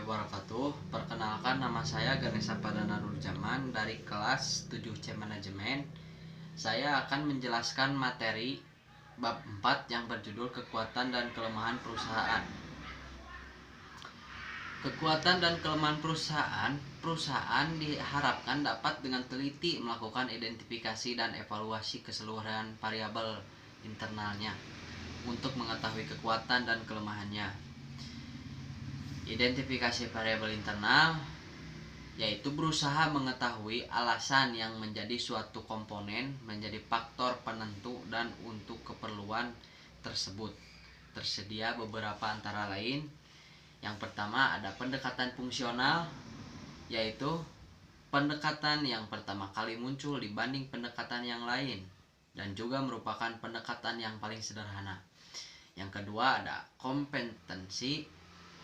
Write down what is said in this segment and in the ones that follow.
wabarakatuh. Perkenalkan, nama saya Ganesha Padana Nurjaman dari kelas 7C Manajemen. Saya akan menjelaskan materi bab 4 yang berjudul kekuatan dan kelemahan perusahaan. Kekuatan dan kelemahan perusahaan. Perusahaan diharapkan dapat dengan teliti melakukan identifikasi dan evaluasi keseluruhan variabel internalnya untuk mengetahui kekuatan dan kelemahannya. Identifikasi variabel internal yaitu berusaha mengetahui alasan yang menjadi suatu komponen menjadi faktor penentu, dan untuk keperluan tersebut tersedia beberapa antara lain. Yang pertama ada pendekatan fungsional, yaitu pendekatan yang pertama kali muncul dibanding pendekatan yang lain dan juga merupakan pendekatan yang paling sederhana. Yang kedua ada kompetensi.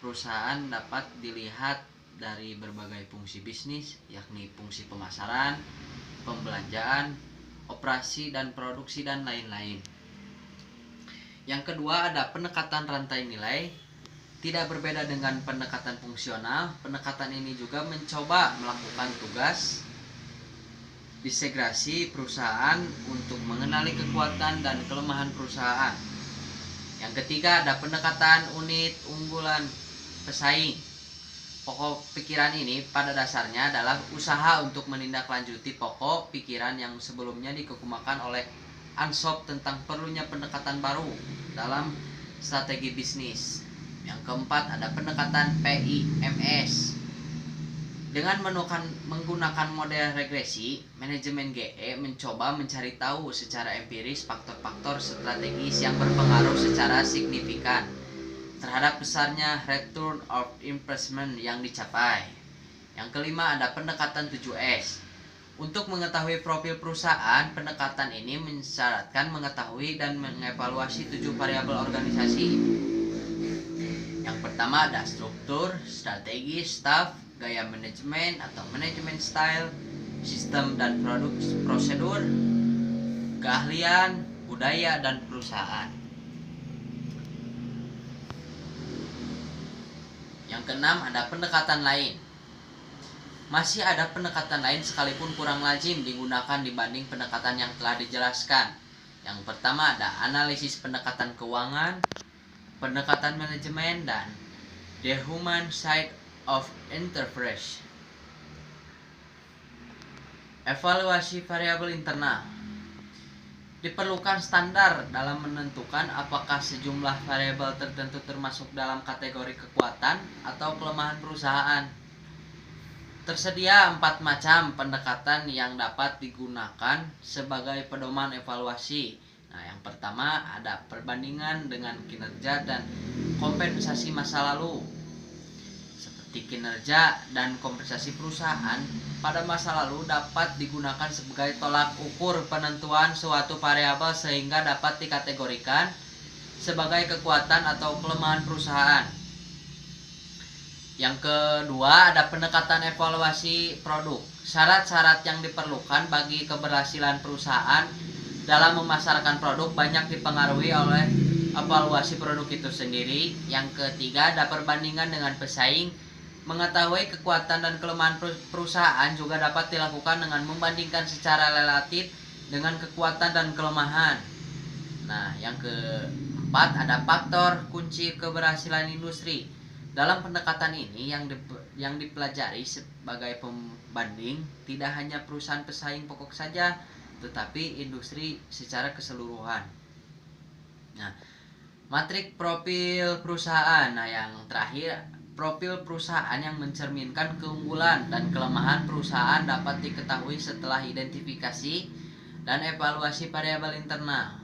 Perusahaan dapat dilihat dari berbagai fungsi bisnis, yakni fungsi pemasaran, pembelanjaan, operasi dan produksi, dan lain-lain. Yang kedua ada pendekatan rantai nilai. Tidak berbeda dengan pendekatan fungsional, pendekatan ini juga mencoba melakukan tugas disegrasi perusahaan untuk mengenali kekuatan dan kelemahan perusahaan. Yang ketiga ada pendekatan unit unggulan pesaing. Pokok pikiran ini pada dasarnya adalah usaha untuk menindaklanjuti pokok pikiran yang sebelumnya dikemukakan oleh Ansop tentang perlunya pendekatan baru dalam strategi bisnis. Yang keempat ada pendekatan PIMS. Dengan menggunakan model regresi, manajemen GE mencoba mencari tahu secara empiris faktor-faktor strategis yang berpengaruh secara signifikan terhadap besarnya return of investment yang dicapai. Yang kelima ada pendekatan 7S. Untuk mengetahui profil perusahaan, pendekatan ini mensyaratkan mengetahui dan mengevaluasi 7 variabel organisasi. Yang pertama ada struktur, strategi, staff, gaya manajemen atau manajemen style, sistem dan produk prosedur, keahlian, budaya, dan perusahaan. Yang keenam ada pendekatan lain. Masih ada pendekatan lain sekalipun kurang lazim digunakan dibanding pendekatan yang telah dijelaskan. Yang pertama ada analisis pendekatan keuangan, pendekatan manajemen, dan the human side of enterprise. Evaluasi variabel internal. Diperlukan standar dalam menentukan apakah sejumlah variabel tertentu termasuk dalam kategori kekuatan atau kelemahan perusahaan. Tersedia 4 macam pendekatan yang dapat digunakan sebagai pedoman evaluasi. Nah, yang pertama ada perbandingan dengan kinerja dan kompensasi masa lalu. Seperti kinerja dan kompensasi perusahaan pada masa lalu dapat digunakan sebagai tolak ukur penentuan suatu variabel sehingga dapat dikategorikan sebagai kekuatan atau kelemahan perusahaan. Yang kedua ada pendekatan evaluasi produk. Syarat-syarat yang diperlukan bagi keberhasilan perusahaan dalam memasarkan produk banyak dipengaruhi oleh evaluasi produk itu sendiri. Yang ketiga ada perbandingan dengan pesaing. Mengetahui kekuatan dan kelemahan perusahaan juga dapat dilakukan dengan membandingkan secara relatif dengan kekuatan dan kelemahan. Nah, yang keempat ada faktor kunci keberhasilan industri. Dalam pendekatan ini yang dipelajari sebagai pembanding tidak hanya perusahaan pesaing pokok saja, tetapi industri secara keseluruhan. Nah, matrik profil perusahaan. Nah, yang terakhir profil perusahaan yang mencerminkan keunggulan dan kelemahan perusahaan dapat diketahui setelah identifikasi dan evaluasi variabel internal.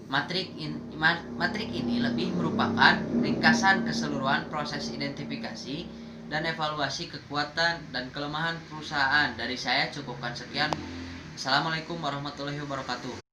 Matrik ini lebih merupakan ringkasan keseluruhan proses identifikasi dan evaluasi kekuatan dan kelemahan perusahaan. Dari saya cukupkan sekian. Assalamualaikum warahmatullahi wabarakatuh.